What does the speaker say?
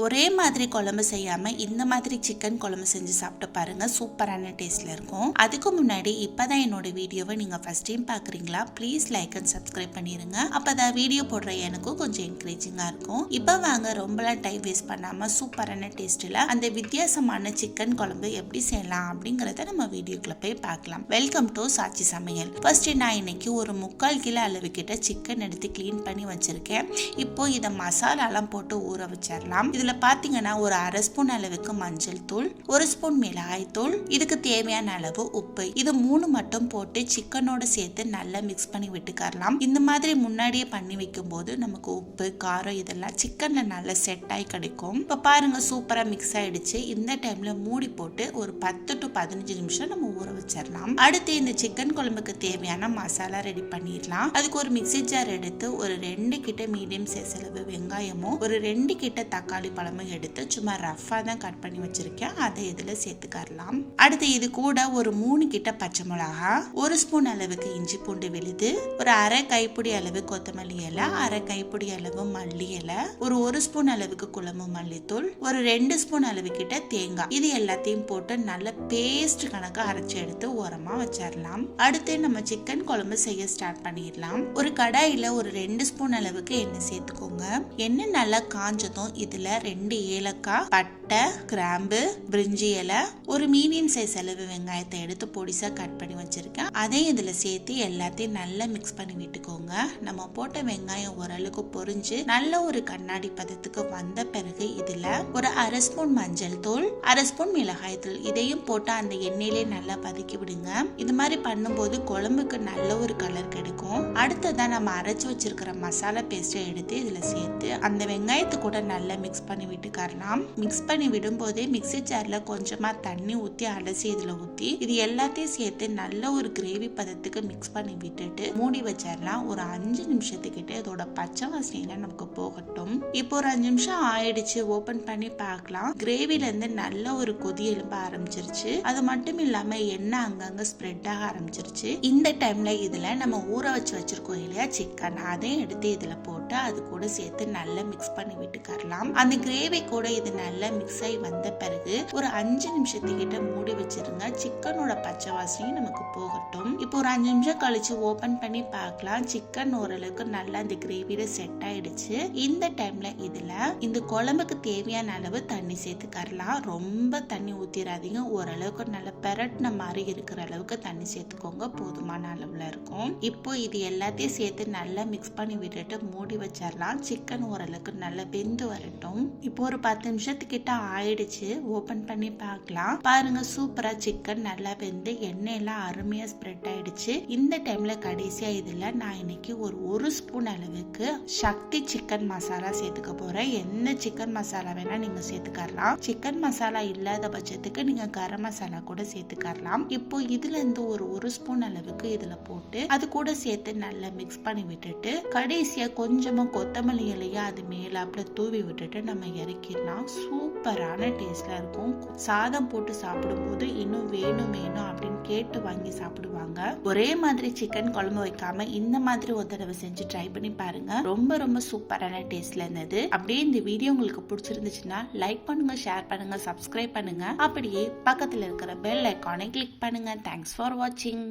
ஒரே மாதிரி குழம்பு செய்யாம இந்த மாதிரி சிக்கன் குழம்பு செஞ்சு சாப்பிட்டு பாருங்க, சூப்பரான டேஸ்ட்ல இருக்கும். அதுக்கு முன்னாடி இப்பதான் என்னோட வீடியோவை நீங்க ஃபர்ஸ்ட் டைம் பாக்குறீங்களா, ப்ளீஸ் லைக் அண்ட் சப்ஸ்கிரைப் பண்ணிருங்க. அப்பதான் வீடியோ போடுற எனக்கும் கொஞ்சம் என்கரேஜிங்கா இருக்கும். இப்ப வாங்க, ரொம்பலாம் டைம் வேஸ்ட் பண்ணாம சூப்பரான டேஸ்ட்ல அந்த வித்தியாசமான சிக்கன் குழம்பு எப்படி செய்யலாம் அப்படிங்கறத நம்ம வீடியோக்குள்ள போய் பார்க்கலாம். வெல்கம் டு சாச்சி சமையல். ஃபர்ஸ்ட் நான் இன்னைக்கு ஒரு 3/4 கிலோ அளவு கிட்ட சிக்கன் எடுத்து கிளீன் பண்ணி வச்சிருக்கேன். இப்போ இதை மசாலாலாம் போட்டு ஊற வச்சிடலாம். இதுல பாத்தீங்கன்னா ஒரு 1/2 ஸ்பூன் அளவுக்கு மஞ்சள் தூள், 1 ஸ்பூன் மிளகாய் தூள், இதுக்கு தேவையான அளவு உப்பு, இது 3 மட்டும் போட்டு சிக்கனோட சேர்த்து நல்லா மிக்ஸ் பண்ணி விட்டுக்கலாம். இந்த மாதிரி முன்னாடியே பண்ணி வைக்கும் போது நமக்கு உப்பு காரம் இதெல்லாம் சிக்கன்ல நல்லா செட் ஆகி கிடைக்கும். இப்ப பாருங்க, சூப்பரா மிக்ஸ் ஆயிடுச்சு. இந்த டைம்ல மூடி போட்டு ஒரு 10 to 15 நிமிஷம் நம்ம ஊற வச்சிடலாம். அடுத்து இந்த சிக்கன் குழம்புக்கு தேவையான மசாலா ரெடி பண்ணிடலாம். அதுக்கு ஒரு மிக்ஸி ஜார் எடுத்து ஒரு 2 கிட்ட மீடியம் சைஸ் அளவு வெங்காயமும் ஒரு 2 கிட்ட தக்காளி பழமும் எடுத்து சும்மா ரஃபா தான் கட் பண்ணி வச்சிருக்கேன். அதை இதுல சேர்த்துக்கலாம். அடுத்து இது கூட ஒரு 3 கிட்ட பச்சை மிளகா, 1 ஸ்பூன் அளவுக்கு இஞ்சி பூண்டு விழுது, ஒரு 1/2 கைப்பிடி அளவு கொத்தமல்லி இலை, 1/2 கைப்பிடி அளவு மல்லி இலை, ஒரு 1 ஸ்பூன் அளவுக்கு குழம்பு மல்லித்தூள், ஒரு 2 ஸ்பூன் அளவு கிட்ட தேங்காய், இது எல்லாத்தையும் போட்டு நல்ல பேஸ்ட் கணக்கா அரைச்சு எடுத்து ஓரமா வச்சிடலாம். அடுத்து நம்ம சிக்கன் குழம்பு செய்ய ஸ்டார்ட் பண்ணிடலாம். ஒரு கடாயில ஒரு 2 ஸ்பூன் அளவுக்கு எண்ணெய் சேர்த்துக்கோங்க. எண்ணெய் நல்லா காஞ்சதும் இதுல 2 ஏலக்காய், பட்டை, கிராம்பு, பிரிஞ்சி இலை, ஒரு மீடியம் சைஸ் அளவு வெங்காயத்தை எடுத்து பொடிசா கட் பண்ணி வச்சிருக்கேன். அதையும் இதுல சேர்த்து எல்லாத்தையும் நல்லா மிக்ஸ் பண்ணி விட்டுக்கோங்க. நம்ம போட்ட வெங்காயம் ஓரளவுக்கு பொரிஞ்சு நல்ல ஒரு கண்ணாடி பதத்துக்கு வந்த பிறகு இதுல ஒரு 1/2 ஸ்பூன் மஞ்சள் தூள், 1/2 ஸ்பூன் மிளகாய் தூள், இதையும் போட்டு அந்த எண்ணெயிலே நல்லா பதுக்கி விடுங்க. இது மாதிரி பண்ணும்போது குழம்புக்கு நல்ல ஒரு கலர் கிடைக்கும். அடுத்ததான் நம்ம அரைச்சு வச்சிருக்கிற மசாலா பேஸ்ட்டை எடுத்து இதுல சேர்த்து அந்த வெங்காயத்தை கூட நல்லா மிக்ஸ் பண்ணி விட்டுக்கலாம். மிக்ஸ் பண்ணி விடும் போதே மிக்ஸி ஜார்ல கொஞ்சமா தண்ணி ஊத்தி அலசி இதுல ஊத்தி இது எல்லாத்தையும் சேர்த்து நல்ல ஒரு கிரேவி பதத்துக்கு மிக்ஸ் பண்ணி விட்டுட்டு மூடி வச்சிடலாம். ஒரு 5 நிமிஷத்துக்கிட்ட இதோட பச்சை வாசனை நமக்கு போகட்டும். இப்போ ஒரு 5 நிமிஷம் ஆயிடுச்சு. ஓபன் பண்ணி பார்க்கலாம். கிரேவில இருந்து நல்ல ஒரு கொதி எழும்ப ஆரம்பிச்சிருச்சு. அது மட்டும் இல்லாம எண்ணெய் அங்கங்க ஸ்ப்ரெட் ஆக ஆரம்பிச்சிருச்சு. இந்த டைம்ல இதுல நம்ம ஊற வச்சிருக்கோம் இல்லையா சிக்கன், அதையும் எடுத்து இதுல போட்டு அது கூட சேர்த்து நல்லா மிக்ஸ் பண்ணி விட்டுக்கலாம். அந்த கிரேவி கூட இது நல்லா மிக்ஸ் ஆகி வந்த பிறகு ஒரு 5 நிமிஷத்துக்கிட்ட மூடி வச்சிருங்க. சிக்கனோட பச்சை வாசனை நமக்கு போகட்டும். இப்போ ஒரு 5 நிமிஷம் கழிச்சு ஓபன் பண்ணி பார்க்கலாம். சிக்கன் ஓரளவுக்கு நல்லா இந்த கிரேவியில செட் ஆயிடுச்சு. இந்த டைம்ல இதுல இந்த குழம்புக்கு தேவையான அளவு தண்ணி சேர்த்துக்கலாம். ரொம்ப தண்ணி ஊத்திராதீங்க. ஓரளவுக்கு நல்லா பெரட்டின மாதிரி இருக்கிற அளவுக்கு தண்ணி சேர்த்துக்கோங்க, போதுமான அளவுல இருக்கும். இப்போ இது எல்லாத்தையும் சேர்த்து நல்லா மிக்ஸ் பண்ணி விட்டுட்டு மூடி வச்சிடலாம். சிக்கன் ஓரளவுக்கு நல்லா வெந்து வரட்டும். இப்போ ஒரு 10 நிமிஷத்துக்கிட்ட ஆயிடுச்சு. ஓபன் பண்ணி பார்க்கலாம். பாருங்க, சூப்பரா சிக்கன் நல்லா வெந்து எண்ணெய் எல்லாம் அருமையா ஸ்ப்ரெட் ஆயிடுச்சு. இந்த டைம்ல கடைசியா இதுல நான் இன்னைக்கு ஒரு ஸ்பூன் அளவுக்கு சக்தி சிக்கன் மசாலா சேர்த்துக்க போறேன். எந்த சிக்கன் மசாலா வேணா நீங்க சேர்த்துக்கலாம். சிக்கன் மசாலா இல்லாத பட்சத்துக்கு நீங்க கரம் மசாலா கூட சேர்த்துக்கலாம். இப்போ இதுல இருந்து ஒரு ஸ்பூன் அளவுக்கு இதுல போட்டு அது கூட சேர்த்து நல்லா மிக்ஸ் பண்ணி விட்டுட்டு கடைசியா கொஞ்சமா கொத்தமல்லி இலையா அது மேலாப்புல தூவி விட்டுட்டு நம்ம இறக்கிடலாம். சூப்பரான டேஸ்ட்ல இருக்கும். சாதம் போட்டு சாப்பிடும் போது இன்னும் வேணும் அப்படின்னு கேட்டு வாங்கி சாப்பிடுவாங்க. ஒரே மாதிரி சிக்கன் குழம்பு வைக்காம இந்த மாதிரி ஒரு தடவை செஞ்சு ட்ரை பண்ணி பாருங்க. ரொம்ப ரொம்ப சூப்பரான டேஸ்ட்ல இருந்தது. அப்படியே இந்த வீடியோ உங்களுக்கு பிடிச்சிருந்துச்சுன்னா லைக் பண்ணுங்க, ஷேர் பண்ணுங்க, சப்ஸ்கிரைப் பண்ணுங்க. அப்படியே பக்கத்துல இருக்கிற பெல் ஐகானை கிளிக் பண்ணுங்க. தேங்க்ஸ் ஃபார் வாட்சிங்.